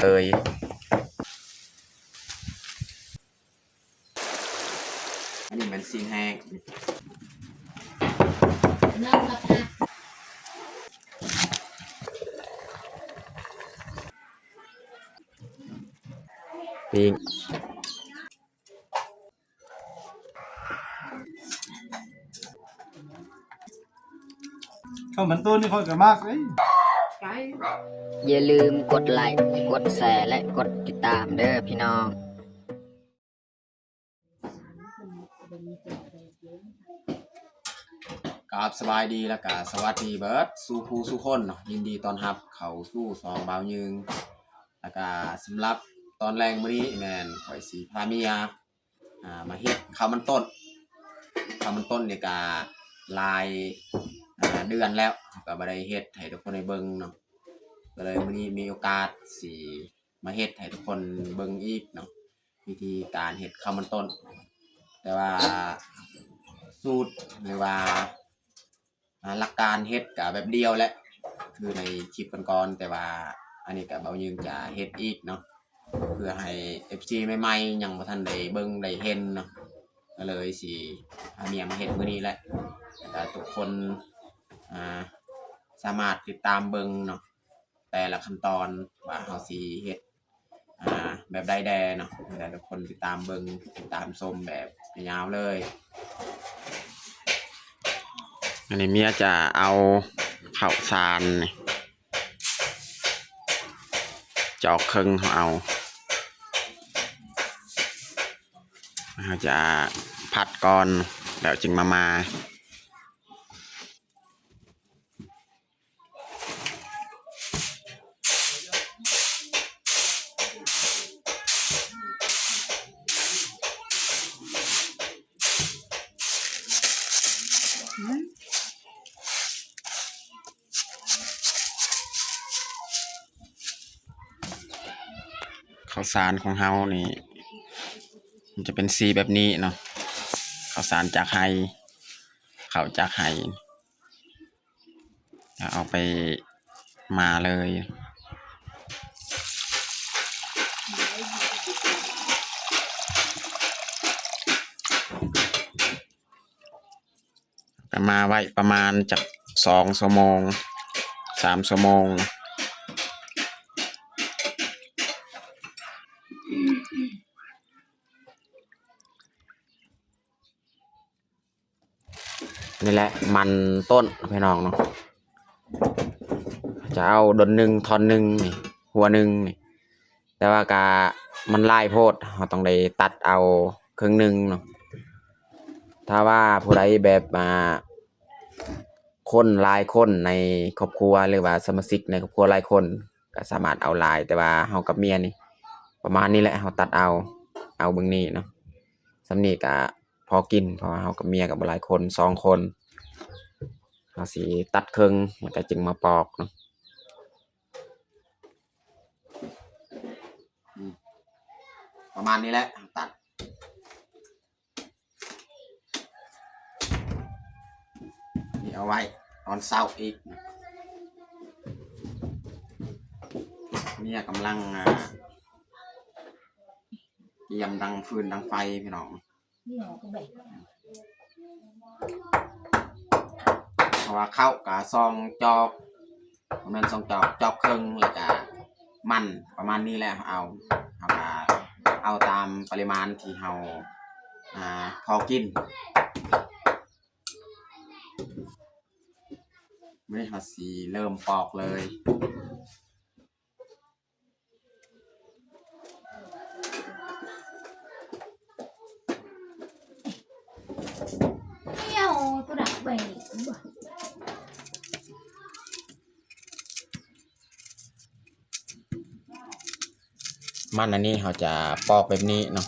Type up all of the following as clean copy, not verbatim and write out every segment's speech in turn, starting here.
เลยอันนี้มันซีนแห้งปิ้งข้าวมันต้นนี่ค่อยกันมากเลยอย่าลืมกดไลค์กดแชร์และกดติดตามเด้อพี่น้องกับสบายดีแล้วก็สวัสดีเบิร์ดสู่ผู้สู่คนเนาะยินดีต้อนรับเขาสู่สองบ่าวยืงแล้วก็สำหรับตอนแรงมื้อนี้แม่นข่อยสิพาเมียมาเฮ็ดข้าวมันต้นเนี่ยก็หลายเดือนแล้วก็บ่ได้เฮ็ดให้ทุกคนได้เบิ่งเนาะก็เลยมื้อนี้มีโอกาสสิมาเฮ็ดให้ทุกคนเบิ่งอีกเนาะวิธีการเฮ็ดข้าวมันต้นแต่ว่าสูตรหรือว่าหลักการเฮ็ดก็แบบเดียวแหละคือในคลิปก่อนๆแต่ว่าอันนี้ก็เบายืงจะเฮ็ดอีกเนาะเพื่อให้ FC ใหม่ๆยังบ่ทันได้เบิ่งได้เห็นเนาะก็เลยสิพาเมียมาเฮ็ดมื้อนี้แหละแต่ทุกคนสามารถติดตามเบิ่งเนาะแต่ละขั้นตอนว่าเฮาสิเฮ็ดแบบใดแดเนาะแต่ทุกคนติดตามเบิ่งติดตามชมแบบยาวเลยอันนี้เมียจะเอาข้าวสารจอกครึ่งเอาจะผัดก่อนแล้วจึงมาข้าวสารของเฮานี่มันจะเป็นสีแบบนี้เนาะข้าวสารจากไห่ข้าวจากไห่เอาไปมาเลยมาไว้ประมาณจาก2 ชั่วโมง3 ชั่วโมงนี่แหละมันต้นพี่น้องเนาะจะเอาดนหนึ่งทอนหนึ่งนี่หัวหนึ่งนี่แต่ว่ากามันลายโพดเราต้องได้ตัดเอาครึ่งหนึ่งเนาะถ้าว่าผู้ใดแบบคนหลายคนในครอบครัวหรือว่าสมาชิกในครอบครัวหลายคนก็สามารถเอาลายแต่ว่าเฮากับเมียนี่ประมาณนี้แหละเฮาตัดเอาเบิ่งนี้เนาะสำนี้ก็พอกินเพราะว่าเฮากับเมียกับหลายคน2 คนเฮาสิตัดครึ่งแล้วก็จึงมาปอกเนาะประมาณนี้แหละตัดนี่เอาไว้ตอนเช้าอีกเนี่ยกำลังเตรียมดังฟืนดังไฟพี่น้องเพราะว่าข้าวกับซองจอกประมาณ2 จอกครึ่งแล้วก็มันประมาณนี้แหละเอาตามปริมาณที่เราพอกินไม่ได้สีเริ่มปอกเลยตัวดักใบมันอันนี้เราจะปอกแบบนี้เนาะ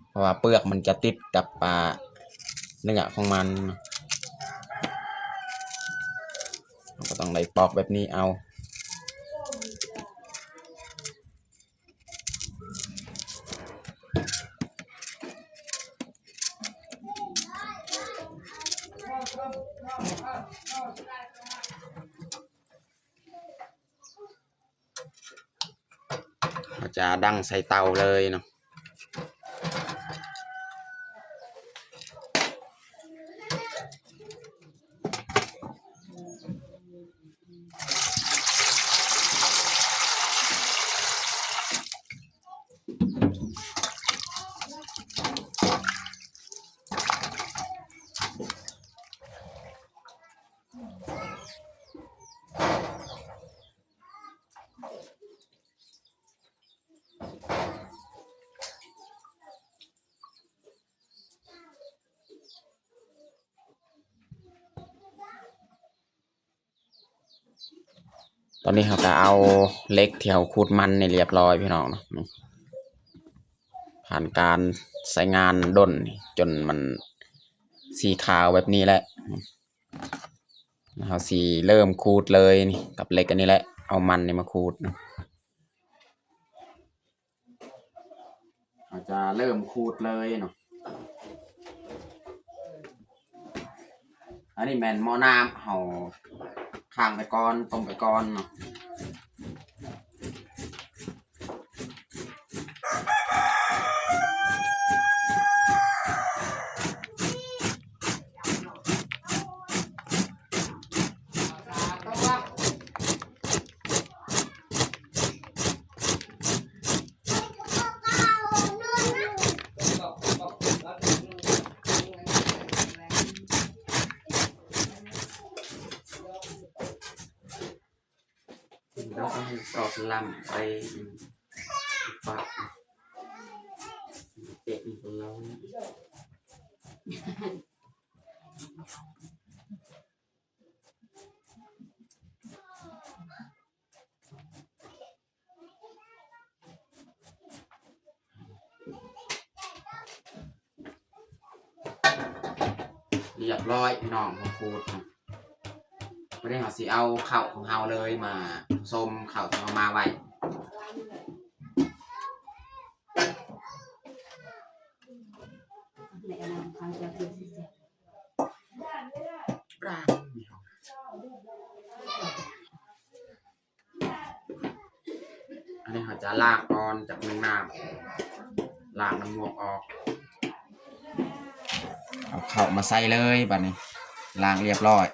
เพราะว่าเปลือกมันจะติดกับเนื้อของมันเราก็ต้องได้ปอกแบบนี้เอา เขาจะดั้งใส่เตาเลยเนาะตอนนี้เขาก็เอาเหล็กที่เขาขูดมันในเรียบร้อยพี่น้องเนาะผ่านการใช้งานด้นจนมันสีขาวแบบนี้แหละเขาสีเริ่มขูดเลยนี่กับเหล็กอันนี้แหละเอามันนี่มาขูดเนาะเขาจะเริ่มขูดเลยเนาะอันนี้แมนหม้อน้ำเขาข้างไปก่อนต้มไปก่อนเนาะเราต้องสอดลำไปฝากเด็กของเราเรียบร้อยพี่น้องของคูดไม่ได้เขาสิเอาเข่าของเฮาเลยมาส้มเข่าที่เรามาไว้อันนี้เขาจะลากก่อนจากน้ำลากน้ำหมวกออกเอาเข่ามาใส่เลยบัดนี้ล้างเรียบร้อย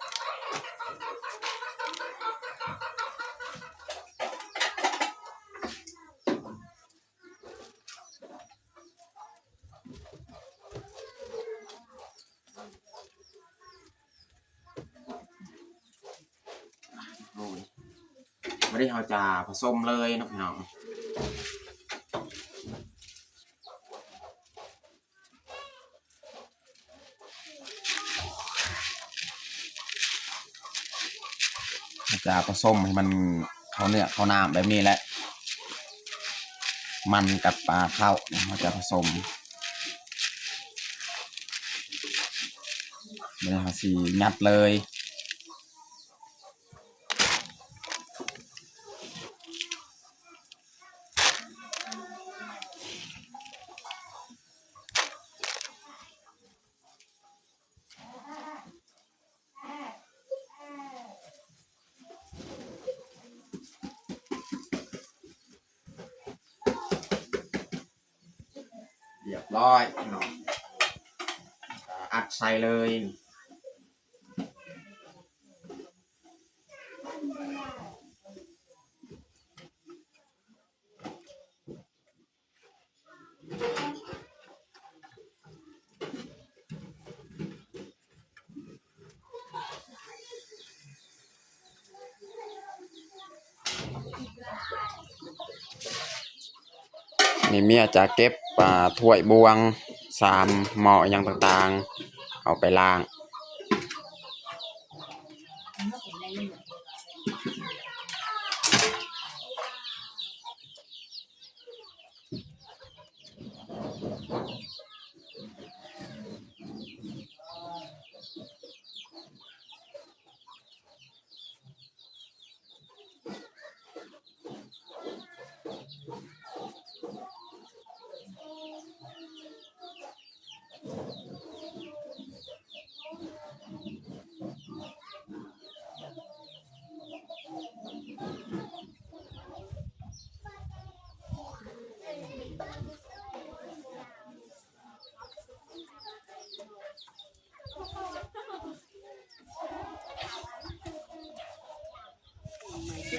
ไม่ได้เขาจะผสมเลยนะพี่น้องจะผสมให้มันเข้าเนื้อเข้าน้ำแบบนี้แหละมันกับปลาเข้าเราจะผสมไม่ได้เขาสีงัดเลยเรียบร้อยพี่น้องอัดใส่เลยนี่เมียจะเก็บถ้วยบวง3หม้ออย่างต่างๆเอาไปล้าง นี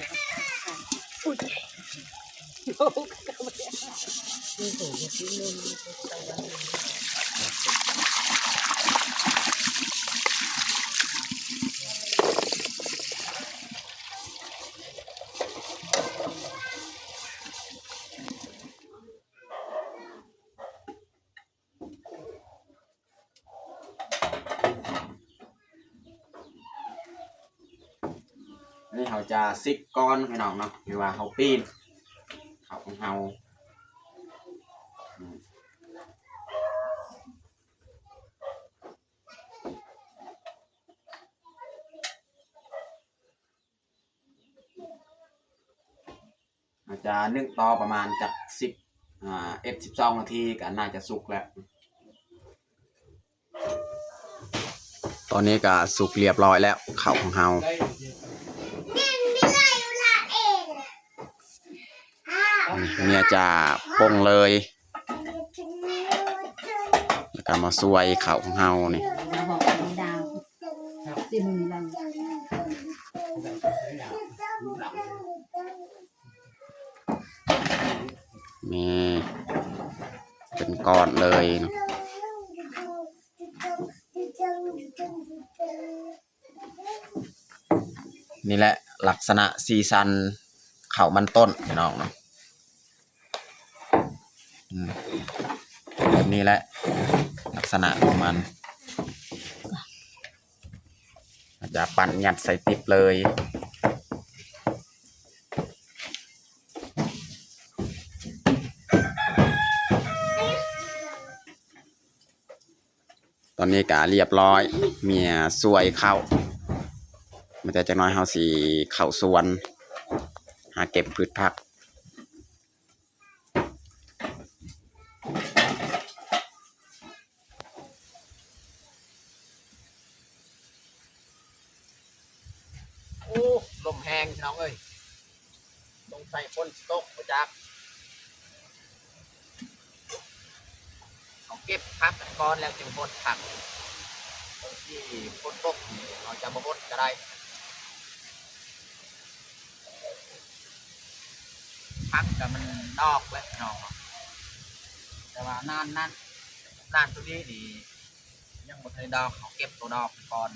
่เขาจะซิกก้อนพี่น้องเนาะหรือว่าเขาปีนเขาของเขาอาจจะนึ่งต่อประมาณจาก12 นาทีก็น่าจะสุกแล้วตอนนี้ก็สุกเรียบร้อยแล้วข้าวของเราเนี่ยจะปรุงเลยแล้วก็มาซวยข้าวของเรานี่นี่เป็นก้อนเลยนะนี่แหละลักษณะซีซันข้าวมันต้นพี่น้องเนาะแบบนี้แหละลักษณะของมันอาจจะปั่นยัดใส่ติ๊บเลยตอนนี้ก็เรียบร้อยเมียสวยเข้ามันจะน้อยเฮาสีเข่าสวนหาเก็บพืชผักโอ้ลมแห้งพี่น้องเอ้ยต้องใส่ฝนตกประจักเอาเก็บผักกันก่อนแล้วจึงฝนผักบางที่ฝนตกเราจะมาฝนก็ได้พักกับมันดอกและหนอแต่ว่านานตัวนี้ดียังหมดในดอกเขาเก็บตัวดอกก่อน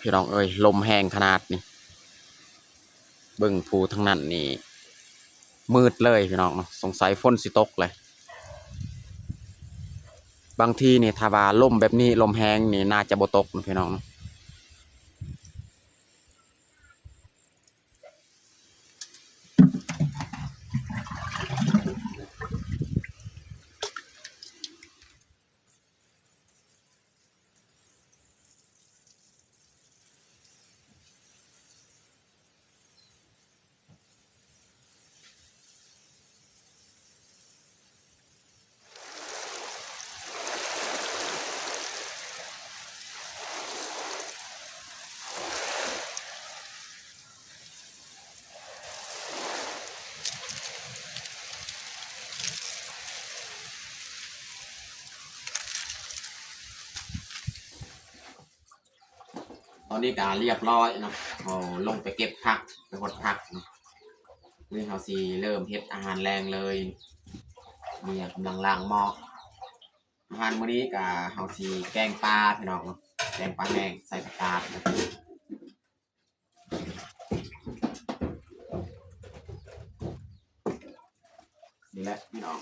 พี่น้องเอ้ยลมแห้งขนาดนี้เบิ่งภูทั้งนั้นนี่มืดเลยพี่น้องเนาะสงสัยฝนสิตกเลยบางทีนี่ถ้าว่าลมแบบนี้ลมแห้งนี่น่าจะบ่ตกนะพี่น้องเนาะตอนนี้ก็เรียบร้อยเนาะลงไปเก็บผักไปหดผักเนาะนี่เขาสิเริ่มเฮ็ดอาหารแรงเลยเนี่ยกำลังล้างหม้ออาหารมื้อนี้ก็เขาสิแกงปลาพี่น้องเนาะแกงปลาแห้งใส่ผักกาดนี่แหละพี่น้อง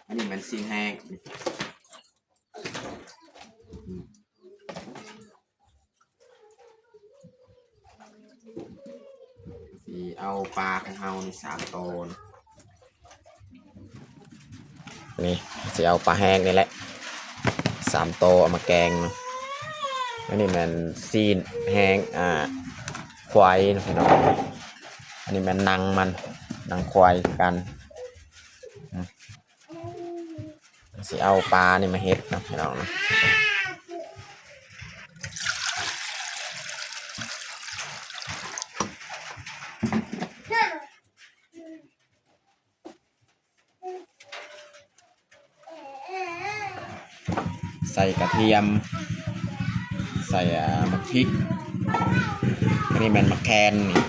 อันนี้มันซีนแห้งสีเอาปลาของเราใน3 ตัวนี่สีเอาปลาแห้งนี่แหละ3 ตัวเอามาแกงอันนี้มันซีนแห้งควายนะพี่น้องอันนี้มันนังควายกัน สิเอาปลานี่มาเฮ็ดนะพี่น้องนะใส่กระเทียมใส่มะพริกอันนี้มันมะแคนนี่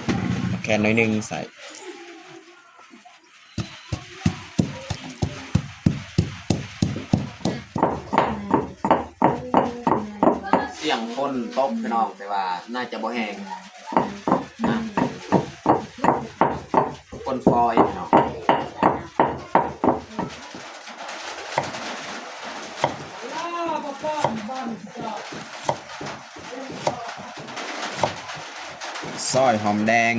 มะแคนน้อยนึงใส่เสียงคนตกพี่น้องแต่ว่าน่าจะบ่แห้งนะคนฟอยพี่น้องซอยหอมแดง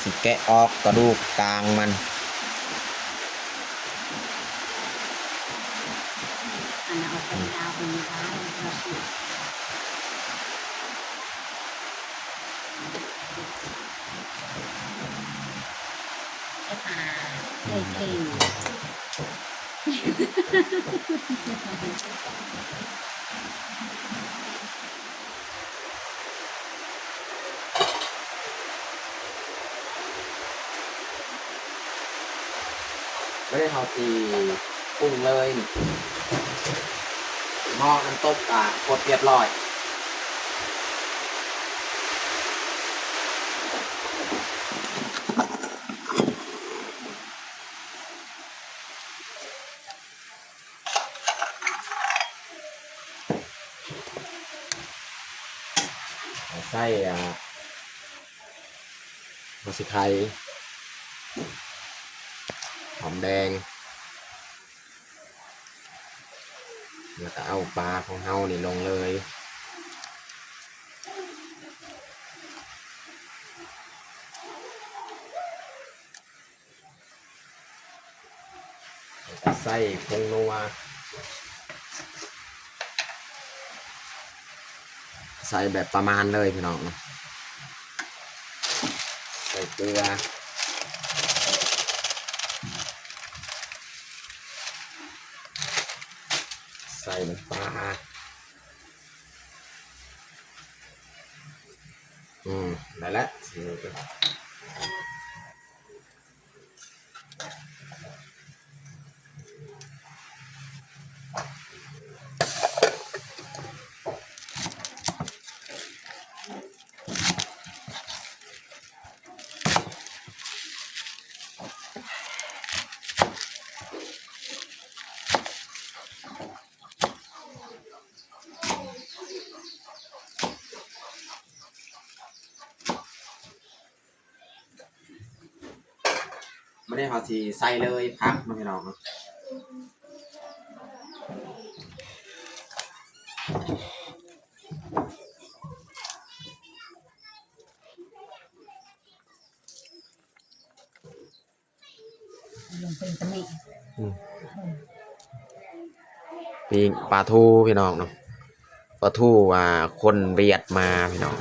สิแกะออกกระดูกกลางมันอันนั้นเอาเป็นดาวเป็นดาวเราสิไอ้ป่าเก่งไม่ได้เอาสีปรุงเลยหม้อน้ำต้มกดเรียบร้อยใส่หัวสิไข่หอมแดงแล้วก็เอาปลาของเฮานี่ลงเลยแล้วก็ใส่ผงนัวใส่แบบประมาณเลยพี่น้องใส่เกลือใส่น้ำปลาได้แล้วไม่ได้เอาสีใส่เลยพักมาพี่น้องลงเป็นตะมิปีปลาทูพี่น้องเนาะปลาทูว่าคนเวียดมาพี่น้อง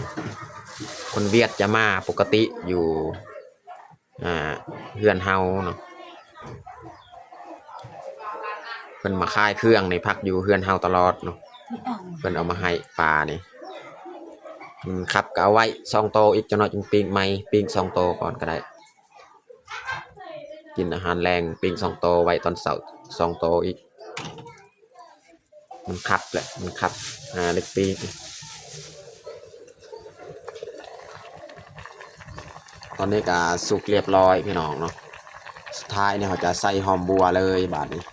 คนเวียดจะมาปกติอยู่เฮือนเฮาเนาะเพิ่นมาค่ายเครื่องในพักอยู่เฮือนเฮาตลอดเนาะเพิ่นเอามาให้ปลานี่ครับก็เอาไว้2 โตอีกจังหน่อยจึงปิ้งใหม่ปิ้ง2 โตก่อนก็ได้กินอาหารแรงปิ้ง2 โตไว้ตอนเช้า2 โตอีกมันคับแหละมันคับเล็กปีตอนนี้ก็สุกเรียบร้อยพี่น้องเนาะสุดท้ายเนี่ยเขาจะใส่หอมบัวเลยบาดนี้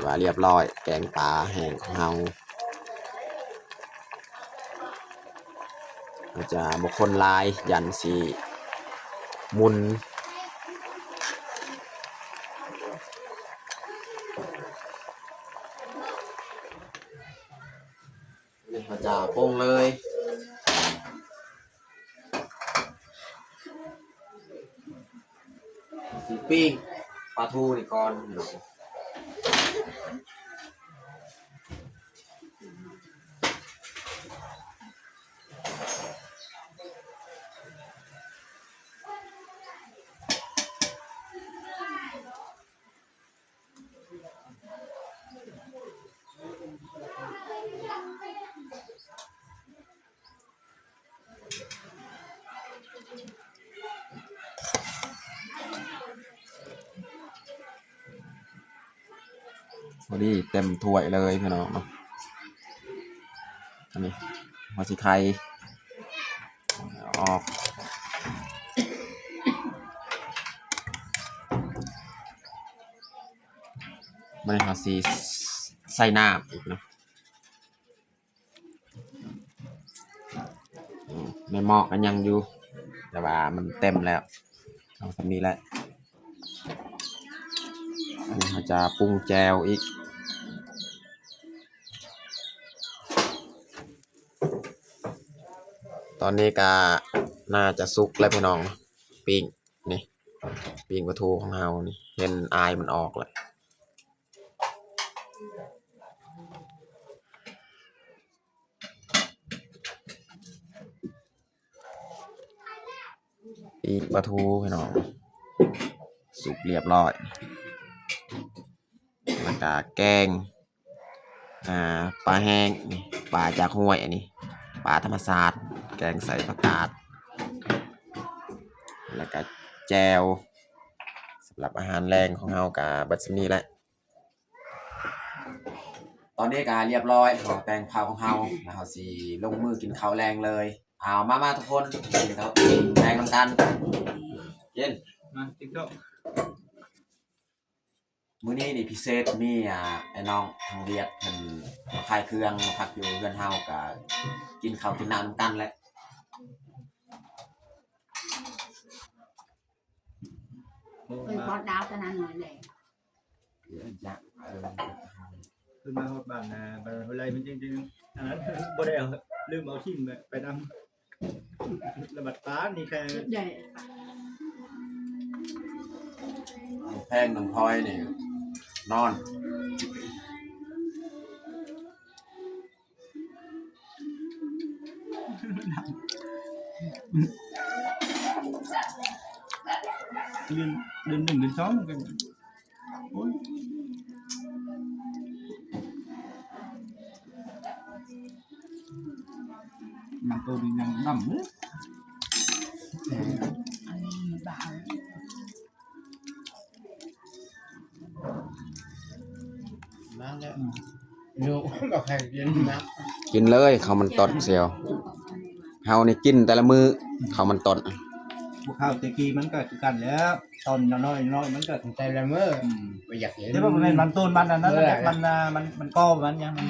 ว่าเรียบร้อยแกงปลาแห้งของเราจะบุคคลลายยันสีมุนเขาจะปรุงเลย สีปิ้งปลาทูนี่ก่อนพอดีเต็มถ้วยเลยพี่น้องเนาะอันนี้หัวสีไข่ออกไม่หัวสีใส่น้ำอีกเนาะไม่เหมาะกันยังอยู่แต่ว่ามันเต็มแล้วเอาทำนี้แหละอันนี้เราจะปรุงแจวอีกตอนนี้ก็น่าจะสุกแล้วพี่น้องปิ้งนี่ปิ้งปลาทูของเรานี่เห็นอายมันออกเลยปิ้งปลาทูพี่น้องสุกเรียบร้อยแล้วก็แกงปลาแห้งนี่ปลาจากห้วยอันนี้ปลาธรรมชาติแกงใส่ผักกาดแล้วก็แจวสำหรับอาหารแรงของเรากับบัดซนี้แหละตอนนี้ก็เรียบร้อยขอแต่งข้าวของเราแล้วเราสิลงมือกินข้าวแรงเลยเอามาทุกคนกินข้าวแรงน้ำกันเย็นมาติ๊กต๊อกมื้อนี้นี่พิเศษมีไอ้น้องทางเวียดเพิ่นมาขายเครื่องมาพักอยู่เรือนเฮาก็กินข้าวกินน้ำกันแหละบอดดาวตอนนั้นหน่อยเลย ขึ้นมาฮอดบ้านนะบ้านอะไรมันจริงๆอันนั้นบ่ได้เอาลืมเอาทิ่มไปนำระบัดฟ้านี่แค่ ใหญ่ แพงน้องพลอยนี่นอนเดือน1 เดือน 2กันโอ้ยมันตัวนี้ยังดำเลยอันนี้บ้าน้ำแล้วโยกกับใครกินนะ กินเลยข้าวมันตดเสียวเฮานี่กินแต่ละมื้อข้าวมันตด พวกข้าวตะกี้มันก็คือกันแล้วตอนน้อยมันก็ ใจละเมื่อไปอยากเห็น เดี๋ยวมันเป็นมันต้นมันอันนั้นแหละมันก็มันยังมัน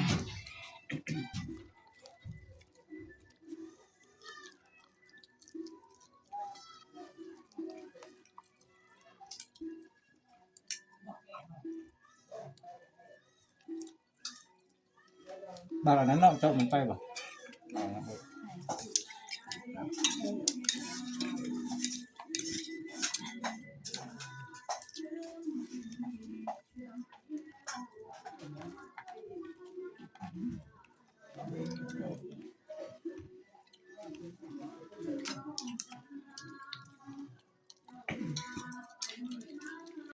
บ้านหลังนั้นเนาะเจ้ามันไปบ่